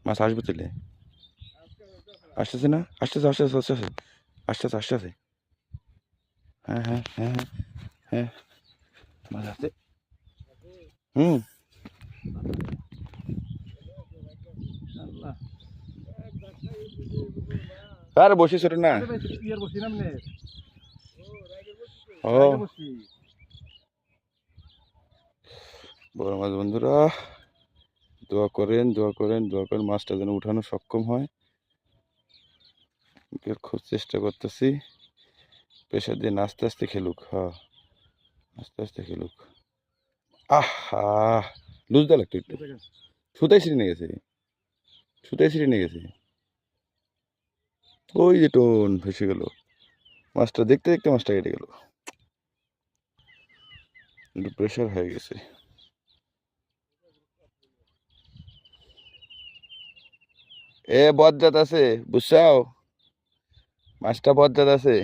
মাছ আসবে তুলে আসতেছে না আসতেছে আসতেছে আসতেছে আসতেছে আসতেছে হ্যাঁ হ্যাঁ হ্যাঁ হ্যাঁ হ্যাঁ মাছ আসছে হুম আরে বসি ছোট না ও বড় মাছ বন্ধুরা দোয়া করেন দোয়া করেন দোয়া করেন মাছটা যেন উঠানো সক্ষম হয় খুব চেষ্টা করতেছি প্রেশার দিয়ে আস্তে আস্তে খেলুক হ্যাঁ আস্তে আস্তে খেলুক আহা লুজ দা লাগতো একটু সুতাই ছিঁড়ে নিয়ে গেছে সুতাই ছিঁড়ে নিয়ে গেছে ওই যে টোন ভেসে গেল মাছটা দেখতে দেখতে মাছটা কেটে গেল একটু প্রেশার হয়ে গেছে এ বজ্জাত আছে বুঝছাও মাছটা বজ্জাত আছে